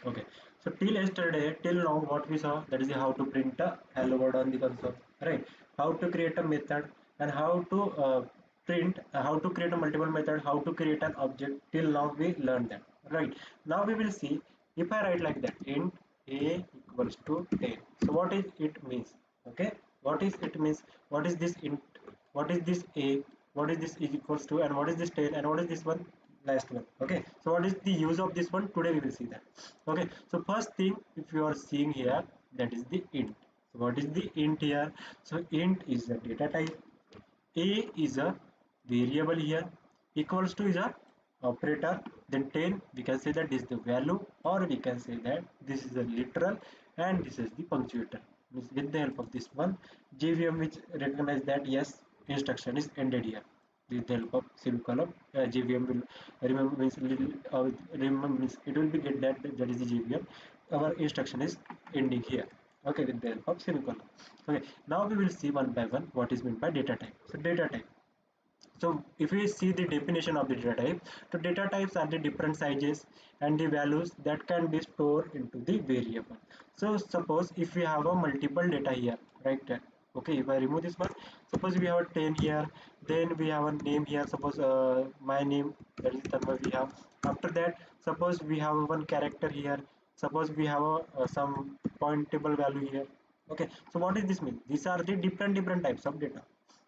Okay, so till yesterday, till now, what we saw, that is how to print a hello world on the console, right? How to create a method, and how to print, how to create a multiple method, how to create an object. Till now we learned that, right? Now we will see, if I write like that, int a equals to 10. So what is it means? Okay, what is it means? What is this int? What is this a? What is this is equals to? And what is this 10? And what is this one? Last one. Okay, so what is the use of this one? Today we will see that. Okay, so first thing, if you are seeing here, that is the int. So what is the int here? So int is a data type, a is a variable here, equals to is a operator, then 10, we can say that this is the value, or we can say that this is a literal, and this is the punctuator. Means with the help of this one, JVM which recognize that yes, instruction is ended here. With the help of semicolon, JVM will remember, means remember, means it will be get that that is the JVM. Our instruction is ending here. Okay, with the help of semicolon. Okay, now we will see one by one what is meant by data type. So data type. So if we see the definition of the data type, so data types are the different sizes and the values that can be stored into the variable. So suppose if we have a multiple data here, right? Okay, if I remove this one, suppose we have a 10 here, then we have a name here. Suppose my name, that is Tanma we have. After that, suppose we have one character here. Suppose we have some pointable value here. Okay, so what does this mean? These are the different types of data,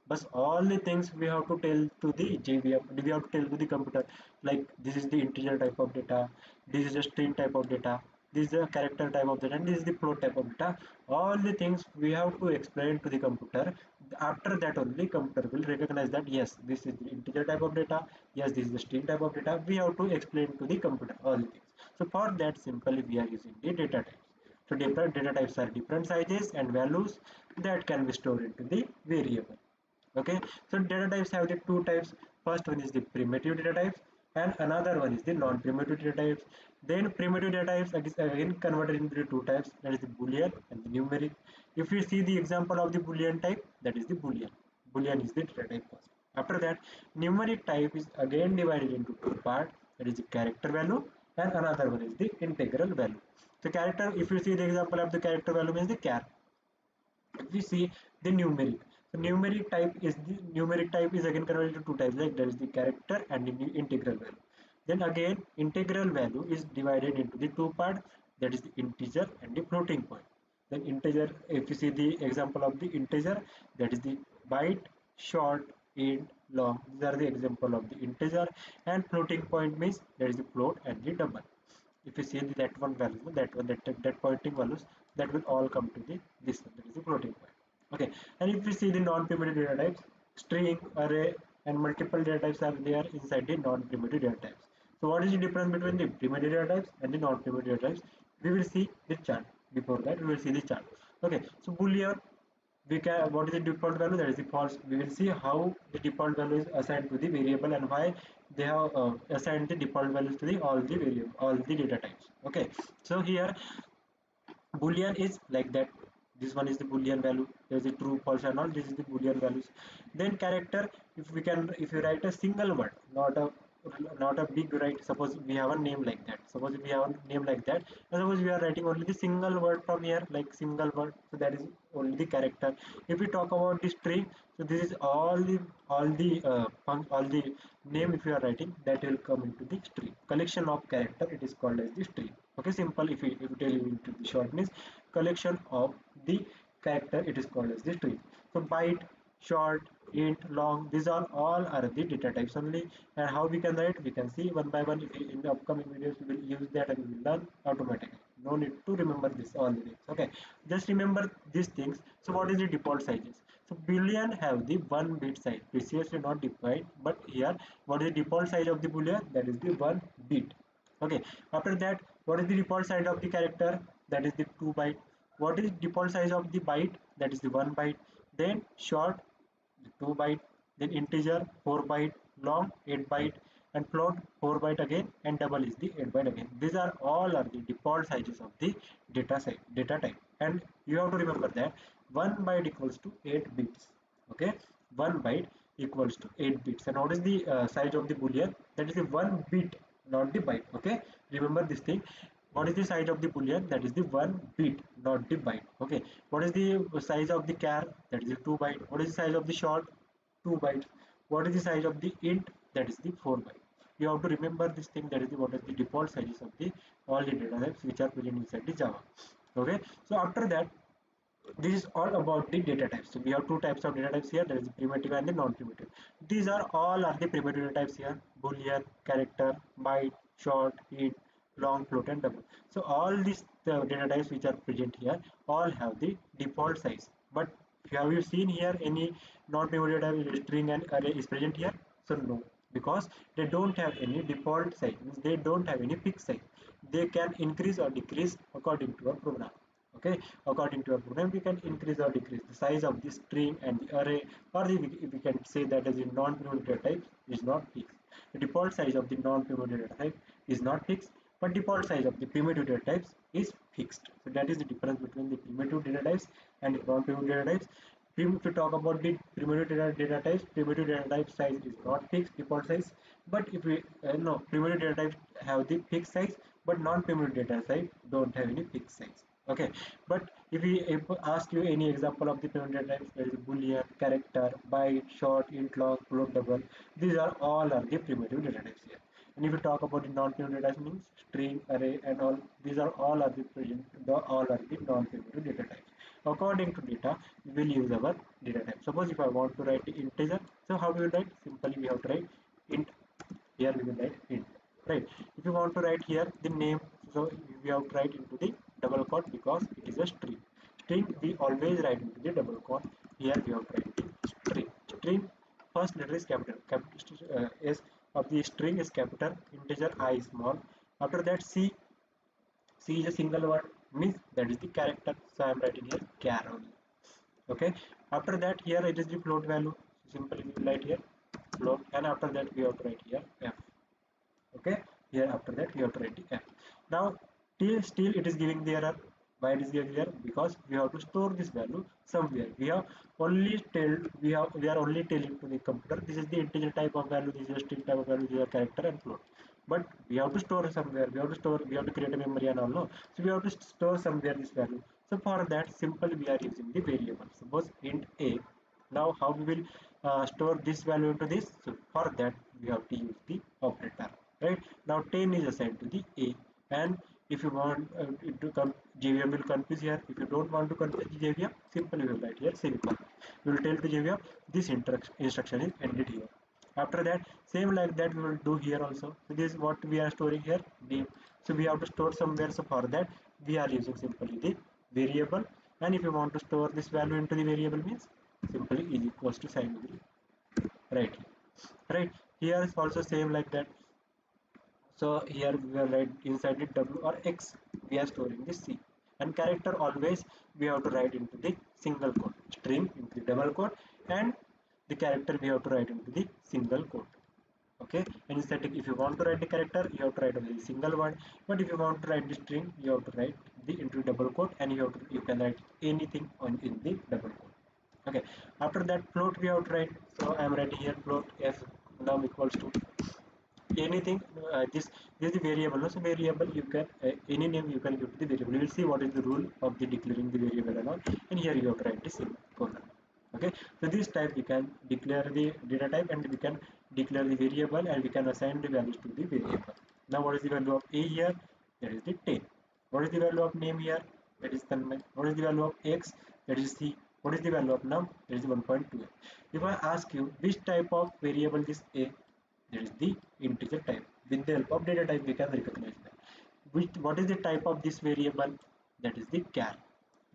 but all the things we have to tell to the JVM, we have to tell to the computer, like this is the integer type of data, this is a string type of data, this is a character type of data, and this is the float type of data. All the things we have to explain to the computer. After that only computer will recognize that yes, this is the integer type of data, yes, this is the string type of data. We have to explain to the computer all the things. So for that, simply we are using the data types. So different data types are different sizes and values that can be stored into the variable. Okay, so data types have the two types. First one is the primitive data types, and another one is the non-primitive data types. Then primitive data types is again converted into the two types, that is the boolean and the numeric. If we see the example of the boolean type, that is the boolean is the data type first. After that, numeric type is again divided into two parts, that is the character value, and another one is the integral value. So character, if you see the example of the character value, means the char. If we see the numeric, so numeric type is again converted into two types, like there is the character and the new integral value. Then again, integral value is divided into the two parts, that is the integer and the floating point. Then integer, if you see the example of the integer, that is the byte, short, int, long. These are the example of the integer, and floating point means that is the float and the double. If you see that one value, that pointing values, that will all come to the this one, that is the floating point. Okay, and if we see the non-primitive data types, string, array, and multiple data types are there inside the non-primitive data types. So what is the difference between the primitive data types and the non-primitive data types? We will see the chart. Before that, we will see the chart. Okay, so boolean, we can, what is the default value, that is the false. We will see how the default value is assigned to the variable, and why they have assigned the default values to the all the variable, all the data types. Okay, so here boolean is like that. This one is the boolean value, there is a true, false, and all. This is the boolean values. Then character, if we can, if you write a single word, not a big write, suppose we have a name like that, suppose we have a name like that, and suppose we are writing only the single word from here, like single word, so that is only the character. If we talk about the string, so this is all the name, if you are writing, that will come into the string. Collection of character, it is called as the string. Okay, simple, if you tell you into the short means collection of the character, it is called as the string. So byte, short, int, long, these are all are the data types only. And how we can write, we can see one by one. If we, in the upcoming videos we will use that, and we will learn automatically. No need to remember this all the things. Okay, just remember these things. So what is the default sizes? So boolean have the 1 bit size, previously not defined, but here what is the default size of the boolean? That is the 1 bit. Okay, after that, what is the default size of the character? That is the 2 byte. What is default size of the byte? That is the 1 byte. Then short, the 2 byte. Then integer, 4 byte. Long, 8 byte. And float, 4 byte again. And double is the 8 byte again. These are all are the default sizes of the data type. And you have to remember that 1 byte equals to 8 bits. Okay, 1 byte equals to 8 bits. And what is the size of the boolean? That is the 1 bit, not the byte. Okay, remember this thing. What is the size of the boolean? That is the 1 bit, not the byte. Okay. What is the size of the char? That is the 2 byte. What is the size of the short? 2 bytes. What is the size of the int? That is the 4 byte. You have to remember this thing. That is the what is the default sizes of the all the data types which are present inside the Java. Okay. So after that, this is all about the data types. So we have two types of data types here. There is the primitive and the non-primitive. These are all are the primitive data types here: boolean, character, byte, short, int, long, float, and double. So all these data types which are present here all have the default size. But have you seen here any non-primitive data type string and array is present here? So no, because they don't have any default size. Means they don't have any fixed size. They can increase or decrease according to a program. Okay, according to a program we can increase or decrease the size of the string and the array, or we can say that as a non-primitive data type is not fixed. The default size of the non-primitive data type is not fixed, but default size of the primitive data types is fixed. So that is the difference between the primitive data types and the non-primitive data types. If we talk about the primitive data types, primitive data type size is not fixed default size, but if we no primitive data types have the fixed size, but non-primitive data type don't have any fixed size. Okay, but if ask you any example of the primitive data types, there is boolean, character, byte, short, int, long, float, double. These are all are the primitive data types here. And if you talk about the non-primitive data types, means string, array, and all, these are all are the present, all are the non-primitive data types. According to data, we will use our data type. Suppose if I want to write the integer, so how do we write? Simply we have to write int. Here we will write int. Right. If you want to write here the name, so we have to write into the double quote because it is a string. String we always write into the double quote. Here we have to write the string. String first letter is capital. Capital S of the string is capital. Integer I is small. After that C is a single word, means that is the character. So I am writing here char only. Okay. After that here it is the float value. Simply we will write here float, and after that we have to write here f. Okay, here after that we have to write the f. Now till still it is giving the error. Why it is giving the error? Because we have to store this value somewhere. We are only telling to the computer this is the integer type of value, this is a string type of value, this is a character and float. But we have to store somewhere. We have to create a memory and all. No, so we have to store somewhere this value. So for that, simply we are using the variable. Suppose int a. Now how we will store this value into this? So for that we have to use the operator. Right now 10 is assigned to the a, and if you want it to come JVM will confuse here. If you don't want to confuse the JVM, simply we will write here semicolon. We will tell to JVM this instruction is ended here. After that, same like that we will do here also. So this is what we are storing here, name. So we have to store somewhere. So for that we are using simply the variable, and if you want to store this value into the variable, means simply is equals to sign with the right. Here is also same like that. So here we are write inside it w or x, we are storing the c, and character always we have to write into the single quote, string into the double quote, and the character we have to write into the single quote. Okay, and static, if you want to write the character you have to write only the single word, but if you want to write the string you have to write the into double quote, and you can write anything on in the double quote. Okay, after that float we have to write. So I am writing here float f num equals to anything. This is the variable. No? So variable you can any name you can give to the variable. You will see what is the rule of the declaring the variable and all, and here you have to write the same colon. Okay, so this type we can declare the data type, and we can declare the variable, and we can assign the values to the variable. Now what is the value of a here? That is the 10. What is the value of name here? That is 10. What is the value of x? That is c. What is the value of num? That is 1.2. If I ask you which type of variable this a, that is the integer type. With the help of data type we can recognize that. What is the type of this variable? That is the char.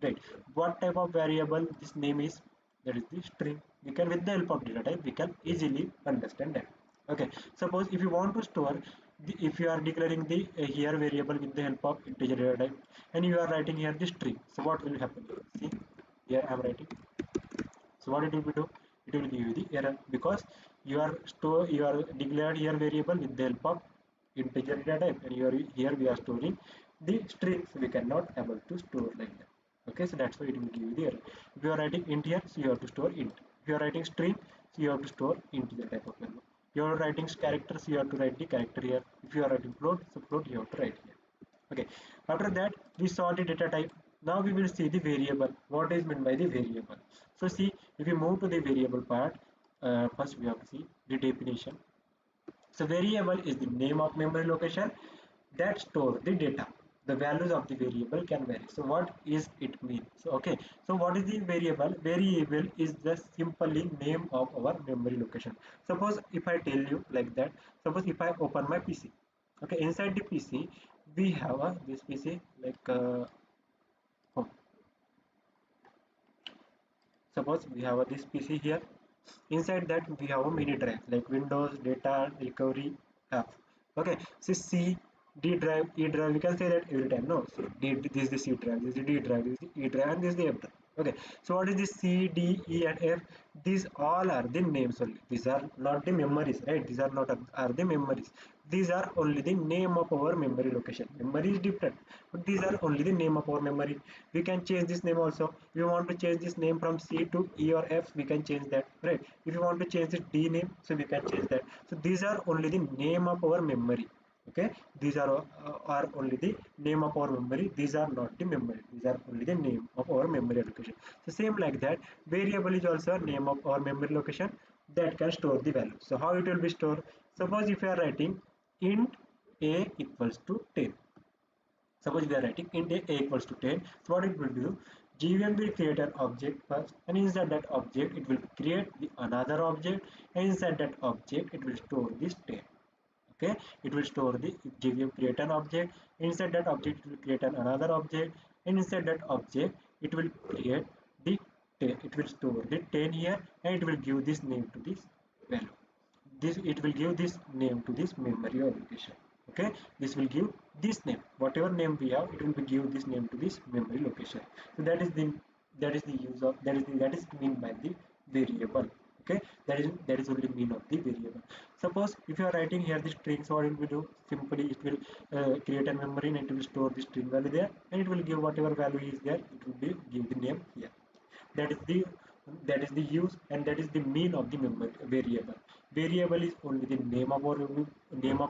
Right. What type of variable this name is? That is the string. We can, with the help of data type, we can easily understand that. Okay. Suppose if you want to store if you are declaring the here variable with the help of integer data type, and you are writing here the string, so what will happen? See here I am writing. So what it will do? It will give you the error because you are declared here variable with the help of integer data type, and here we are storing the strings. We cannot able to store like that. Okay, so that's why it will give you the error. If you are writing int here, so you have to store int. If you are writing string, so you have to store integer type of value. If you are writing characters, you have to write the character here. If you are writing float, so float you have to write here. Okay, after that we saw the data type. Now we will see the variable. What is meant by the variable? So see, if we move to the variable part, first we have to see the definition. So variable is the name of memory location that store the data. The values of the variable can vary. So what is it mean? So okay. So what is the variable? Variable is the simply name of our memory location. Suppose if I tell you like that. Suppose if I open my PC. Okay, inside the PC we have this PC like oh, suppose we have this PC here. Inside that we have a mini drive like Windows, data, recovery, app. Okay, so C, D drive, E drive. We can say that every time. No, so this is the C drive, this is the D drive, this is the E drive, and this is the F drive. Okay, so what is this C, D, E, and F? These all are the names only. These are not the memories, right? These are not are the memories. These are only the name of our memory location. Memory is different, but these are only the name of our memory. We can change this name also. If you want to change this name from C to E or F, we can change that, right? If you want to change the D name, so we can change that. So these are only the name of our memory. Okay, these are only the name of our memory. These are not the memory. These are only the name of our memory location. So same like that, variable is also a name of our memory location that can store the value. So how it will be stored? Suppose if you are writing int a equals to 10. Suppose we are writing int a equals to 10. So what it will do? GVM will create an object first, and inside that object it will create the another object, and inside that object it will store this 10. Okay, it will store the GVM create an object. Inside that object it will create another object, and inside that object it will create the 10. It will store the 10 here, and it will give this name to this value. This it will give this name to this memory or location. Okay, this will give this name, whatever name we have, it will be give this name to this memory location. So that is the use of that is mean by the variable. Okay, that is only mean of the variable. Suppose if you are writing here the string, so what it will do? Simply it will create a memory and it will store the string value there, and it will give whatever value is there, it will be give the name here. that is the that is the use, and that is the mean of the memory variable. Variable is only the name of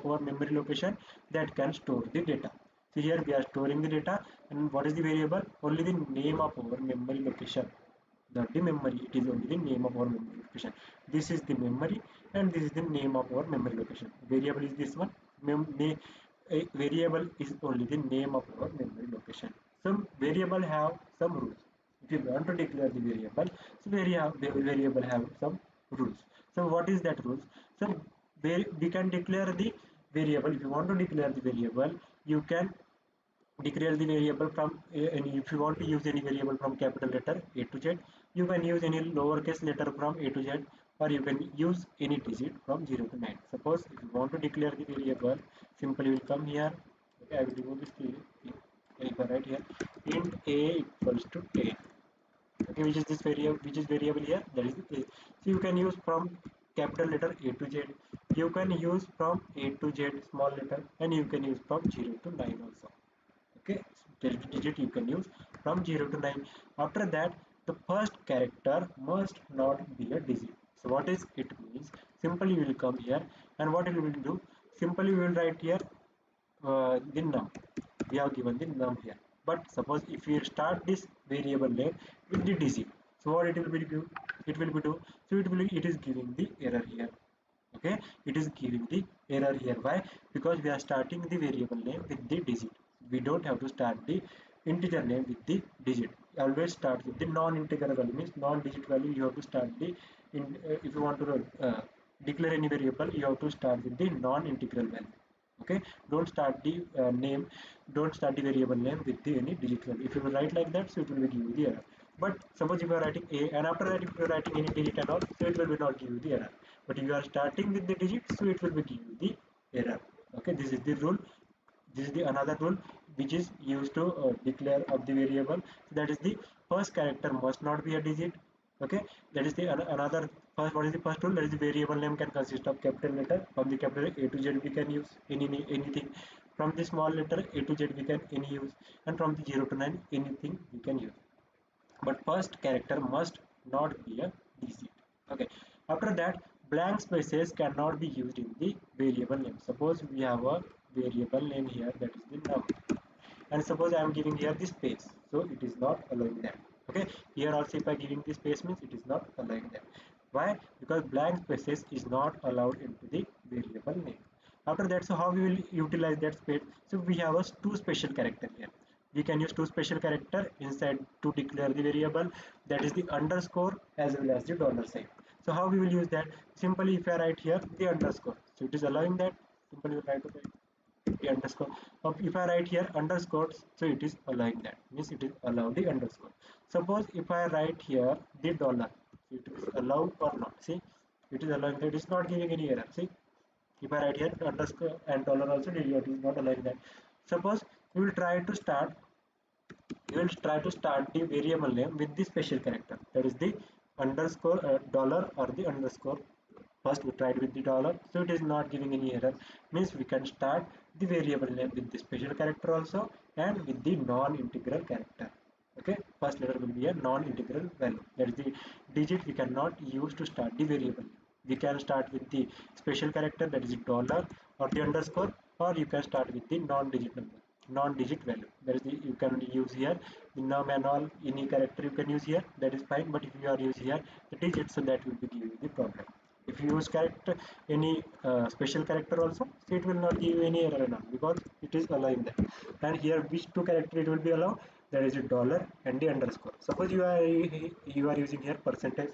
our memory location that can store the data. So here we are storing the data, and what is the variable? Only the name of our memory location, not the memory. It is only the name of our memory location. This is the memory, and this is the name of our memory location. Variable is this one. A variable is only the name of our memory location. Some variable have some rules. If you want to declare the variable, so variable have some rules. So what is that rules? So we can declare the variable. If you want to declare the variable, you can declare the variable from any. If you want to use any variable from capital letter A to Z, you can use any lowercase letter from A to Z, or you can use any digit from 0 to 9. Suppose if you want to declare the variable, simply will come here. Okay, I will remove this key. If I write here int a equals to 10. Okay, which is variable here, that is the a. So you can use from capital letter A to Z, you can use from A to Z small letter, and you can use from 0 to 9 also. Okay, so digit you can use from 0 to 9. After that, the first character must not be a digit. So what is it means? Simply we will come here, and what we will do? Simply we will write here the num. We have given the num here, but suppose if we start this variable name with the digit, so what it will be do? It is giving the error here. Okay, it is giving the error here. Why? Because we are starting the variable name with the digit. We don't have to start the integer name with the digit. Always start with the non-integer value, means non-digit value. You have to start the if you want to declare any variable, you have to start with the non-integral value. Okay, don't start the don't start the variable name with the any digit value. If you write like that, so it will be give you the error. But suppose if you are writing a, and after that if you are writing any digit and all, so it will be not give you the error. But if you are starting with the digit, so it will be give you the error. Okay, this is the rule. This is the another rule which is used to declare of the variable. So that is the first character must not be a digit. Okay, that is the another first. What is the first rule? That is the variable name can consist of capital letter. From the capital A to Z we can use anything. From the small letter A to Z we can any use, and from the 0 to 9 anything we can use. But first character must not be a digit. Okay, after that, blank spaces cannot be used in the variable name. Suppose we have a variable name here, that is the num. and suppose I am giving here the space, so it is not allowing that. Okay, here also if I giving the space means it is not allowing that. Why? Because blank spaces is not allowed into the variable name. After that, so how we will utilize that space? So we have a two special character here. We can use two special character inside to declare the variable, that is the underscore as well as the dollar sign. So how we will use that? Simply if I write here the underscore, so it is allowing that. Simply we try to write the underscore. If I write here underscores, so it is allowing that, means it is allowed the underscore. Suppose if I write here the dollar, so it is allowed or not. See, it is allowing that, it is not giving any error. See, if I write here underscore and dollar also, it is not allowing that. Suppose we will try to start, you will try to start the variable name with the special character, that is the underscore dollar or the underscore. First we tried with the dollar, so it is not giving any error, means we can start the variable name with the special character also and with the non-integral character. Okay, first letter will be a non-integral value, that is the digit we cannot use to start the variable name. We can start with the special character, that is the dollar or the underscore, or you can start with the non-digit number, non-digit value, that is the, you can use here the num and all, any character you can use here, that is fine. But if you are using here the digit, so that will be giving you the problem. If you use character any special character also, so it will not give you any error enough, because it is allowing that. And here which two character it will be allowed, that is a dollar and the underscore. Suppose you are using here percentage,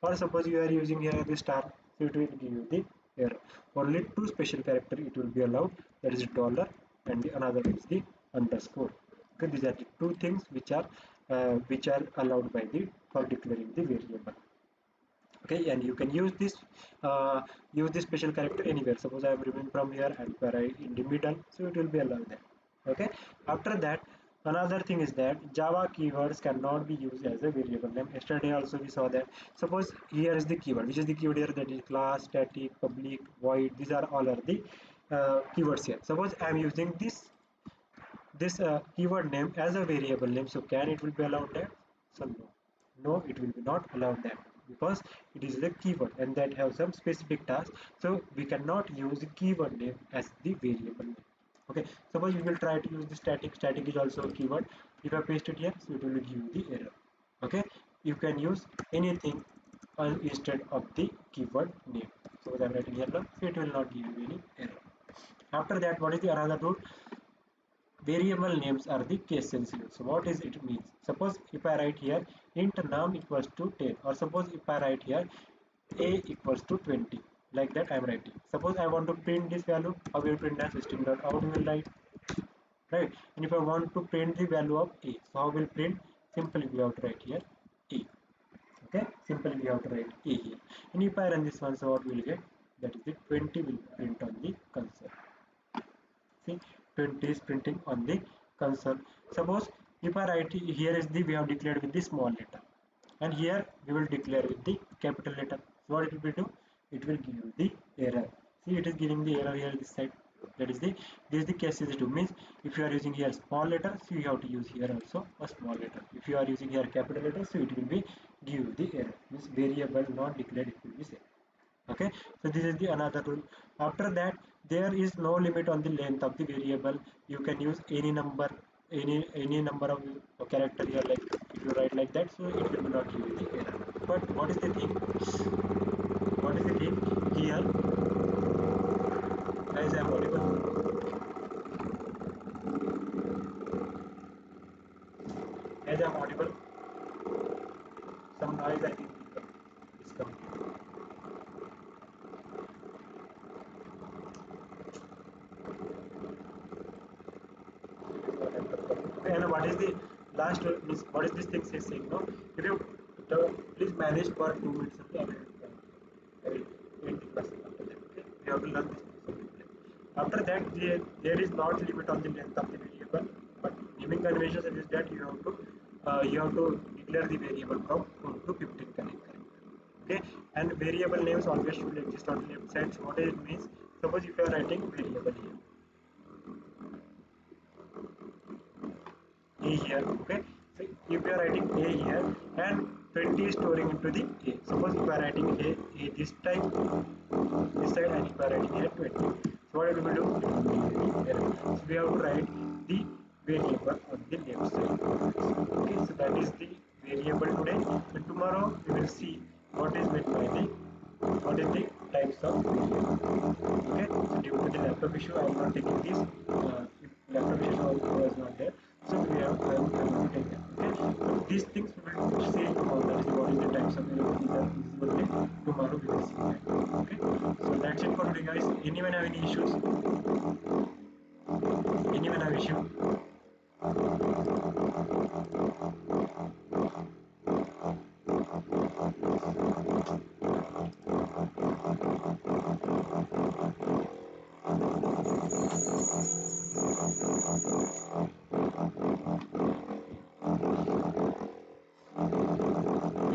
or suppose you are using here the star, so it will give you the error. Only two special character it will be allowed, that is dollar and the another is the underscore. Okay, these are the two things which are allowed by the for declaring the variable. Okay, and you can use this special character anywhere. Suppose I am removing from here and write in the middle, so it will be allowed there. Okay, after that, another thing is that Java keywords cannot be used as a variable name. Yesterday also we saw that. Suppose here is the keyword, which is the keyword here, that is class, static, public, void. These are all are the keywords here. Suppose I am using this keyword name as a variable name, so can it will be allowed there? So no, it will be not allowed there, because it is a keyword and that have some specific task, so we cannot use the keyword name as the variable name. Okay, suppose we will try to use the static is also a keyword. If I paste it here, so it will give you the error. Okay, you can use anything instead of the keyword name. So I'm writing here now, so it will not give you any error. After that, what is the another rule? Variable names are the case sensitive. So what is it means? Suppose if I write here int num equals to 10, or suppose if I write here a equals to 20, like that I am writing. Suppose I want to print this value, how will print as system dot out will write, right? And if I want to print the value of a, so how will print? Simply we have to write here a. Okay, simply we have to write a here. And if I run this one, so what we will get? That is the 20 will print on the console. See, 20 is printing on the console. Suppose if I write here is the, we have declared with the small letter, and here we will declare with the capital letter. So what it will do? It will give you the error. See, it is giving the error here this side. That is the, this is the case sensitive, means if you are using here small letter, so you have to use here also a small letter. If you are using here capital letter, so it will be give you the error, means variable not declared it will be same. Okay, so this is the another rule. After that, there is no limit on the length of the variable. You can use any number, any number of character here, like if you write like that, so it will not give you the error. But what is the thing, what is the thing here, as I am audible, as I am audible, some noise I think is coming. And what is the last is, what is this thing saying? No, if you please manage for 2 minutes only, I will 20% after that. Okay, we have to learn this. After that, there is not limit on the length of the variable, but naming convention suggests that you have to declare the variable from 4 to 15 character. Okay, and variable names always should exist on the left side. So what it means? Suppose if you are writing variable here, a here, okay, so if we are writing a here and 20 is storing into the a, suppose if we are writing a this time this side, and if we are writing here 20, so what it will do, it will be error. So we have to write the variable on the left side. Okay, so that is the variable today, and tomorrow we will see what is meant by the what is the types of variable. Okay, so due to the laptop issue I am not taking this. If laptop issue was not there, so I am going to take it. Okay, so these things we will see tomorrow. That is what is the types of variable. These are visible there. Tomorrow we will see that. Okay, so that's it for today, guys. Anyone have any issues? Anyone have issue?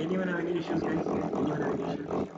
Anyone have any issues, guys? Anyone have any issues?